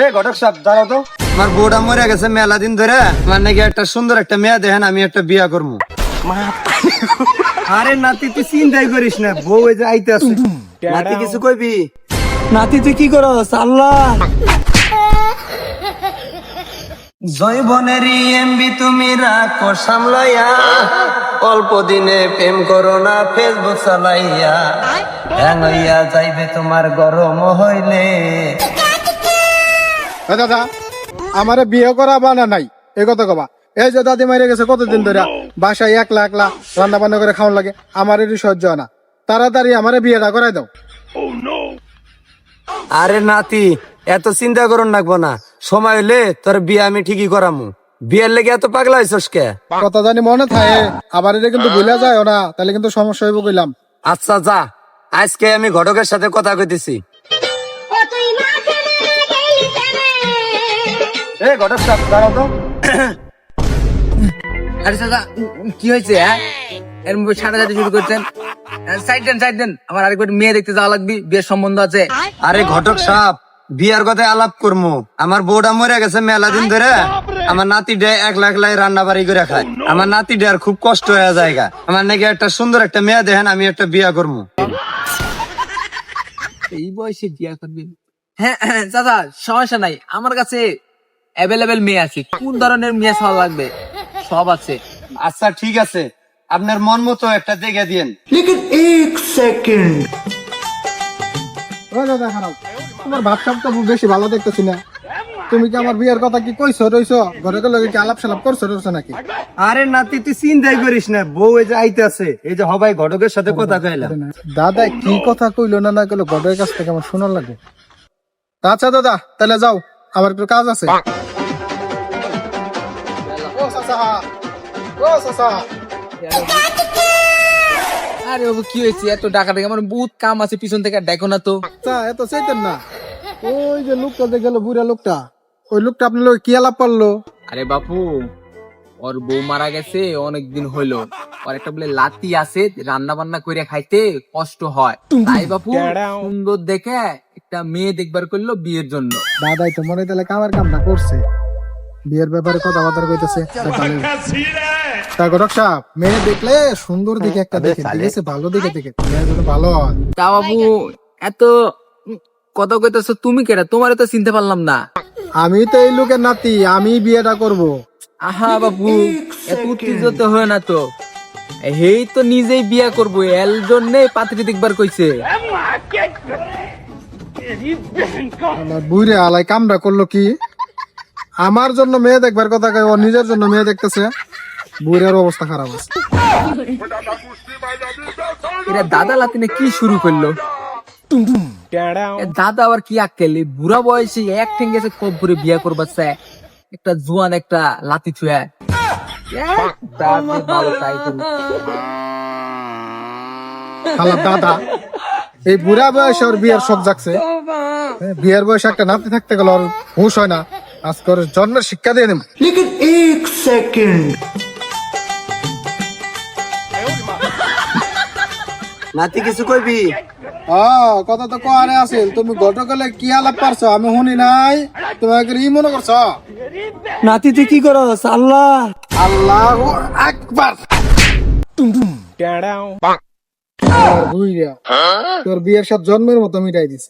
এ ঘটক সাহেব দাঁড়াও তো, আমার বউটা মরে গেছে মেলা দিন ধরে, আমার নাকি একটা সুন্দর একটা মেয়ে দেখেন, আমি একটা বিয়া করবো। আরে নাতি তুই চিন্তাই করিস না, বউ এই যে আইতে আছে। নাতি কিছু কইবি? নাতি তুই কি করস? আল্লাহ জৈবনেরই এমবি তুমি রাখো সামলাইয়া, অল্প দিনে প্রেম করো না ফেসবুক চালাইয়া, হ্যাং হইয়া যাইবে তোমার গরম হইলে। দাদা আমারে বিয়ে করা বানা নাই এই কথা কবা। এই যে দাদি মারা গেছে কতদিন ধরে, বাসায় একলা একলা রান্না বান্না করে খাওয়ান লাগে, আমার এটি সহ্য হয় না। তাড়াতাড়ি আমারে বিয়েটা করাই দাও। আরে নাতি এত চিন্তা করুন লাগবো না, সময় হইলে তোর বিয়ে আমি ঠিকই করামু। বিয়ের লেগে এত পাগলা হইছস কে? কথা জানি মনে থাকে, আবার এটা কিন্তু ভুলে যায় না, তাহলে কিন্তু সমস্যা হইব কইলাম। আচ্ছা যা, আজকে আমি ঘটকের সাথে কথা কইতেছি। এ ঘটক সাহেব দাঁড়াও তো। আরে দাদা কি হয়েছে? এর মধ্যে সাড়া যাতে শুরু করছেন, সাইড দেন, আমার আরেকবার মেয়ে দেখতে যাওয়া লাগবে, বিয়ের সম্বন্ধ আছে। আরে ঘটক সাহেব বিয়ার কথায় আলাপ করমু, আমার বউটা মরে গেছে মেলা দিন ধরে, আমার নাতিটা একলা একলাই রান্না বাড়ি করে খায়, আমার নাতিটার খুব কষ্ট হয়ে যায়। আমার নাকি একটা সুন্দর একটা মেয়ে দেখেন, আমি একটা বিয়া করবো। এই বয়সে বিয়ে করবি? হ্যাঁ দাদা সমস্যা নাই, আমার কাছে অ্যাভেলেবেল মেয়ে আছে। কোন ধরনের মেয়ে সব লাগবে? সব আছে। আচ্ছা ঠিক আছে, আপনার মন মতো একটা দেখে দিন। ও দাদা খারাপ, তোমার ভাব সাব তো বেশি ভালো দেখতেছি না। তুমি কি আমার বিয়ের কথা কি কইছো রইছো? ঘরে লগে কি আলাপ সালাপ করছো রইছো নাকি? আরে নাতি তুই চিন্তাই করিস না, বউ এই যে আইতে আছে, এই যে হবাই ঘটকের সাথে কথা কইলাম। দাদা কি কথা কইলো না কইলো ঘরের কাছ থেকে আমার শোনার লাগে। আচ্ছা দাদা তাহলে যাও, আমার একটু কাজ আছে। ও চাচা, ও চাচা। আরে বাবু কি হয়েছে? এত ডাকা ডাকি, আমার বহুত কাম আছে, পিছন থেকে দেখো না তো। আচ্ছা এত চাইতেন না, ওই যে লোকটা যে গেল বুড়া লোকটা, ওই লোকটা আপনার লোক কি আলাপ পারলো? আরে বাপু, ওর বউ মারা গেছে অনেকদিন হইলো, ওর একটা বলে লাতি আছে, রান্না বান্না করে খাইতে কষ্ট হয়, তাই বাপু সুন্দর দেখে একটা মেয়ে দেখবার করলো বিয়ের জন্য। দাদাই তো মনে তাহলে কামার কামটা করছে, বিয়ের ব্যাপারে কথাবার্তা কইতেছে। তা ঘটক সাহেব মেয়ে দেখলে সুন্দর দিকে একটা দেখে, ঠিক আছে? ভালো দিকে দেখে, মেয়ে যেন ভালো হয়। তা বাবু এত কথা কইতেছো তুমি কেটা? তোমার তো চিনতে পারলাম না। আমি তো এই লোকের নাতি, আমি বিয়েটা করব। আহা বাবু এত উত্তেজিত হয় না তো, হেই তো নিজেই বিয়া করবো, এর জন্যে পাত্রী দেখবার কইছে। আমার বুড়ে আলাই কামটা করলো কি? আমার জন্য মেয়ে দেখবার কথা কয়, ও নিজের জন্য মেয়ে দেখতেছে। বুড়ের অবস্থা খারাপ আছে। এরা দাদা লাতিনে কি শুরু করলো? এ দাদা আবার কি আক্কেলি, বুড়া বয়সে এক ঠেঙ্গে গেছে কব্বরে বিয়া করবার চায়, একটা জোয়ান একটা লাতি ছুঁয়া। খালার দাদা এই বুড়া বয়সে ওর বিয়ের শখ জাগছে। বিয়ের বয়সে একটা নাতি থাকতে গেল ওর হুঁশ হয় না। আজকে ওর জন্মের শিক্ষা দিয়ে দেব। নাতি কিছু কইবি? কথা তো কোয়ারে আছে, তুমি গতকালে কি আলাপ পারছো আমি শুনি নাই, তোমাকে ই মনে করছো? নাতি তুই কি করস? আল্লাহ আল্লাহু আকবার। আর বুইড়া, তোর বিয়ের সাথে জন্মের মতো মিটাই দিছে।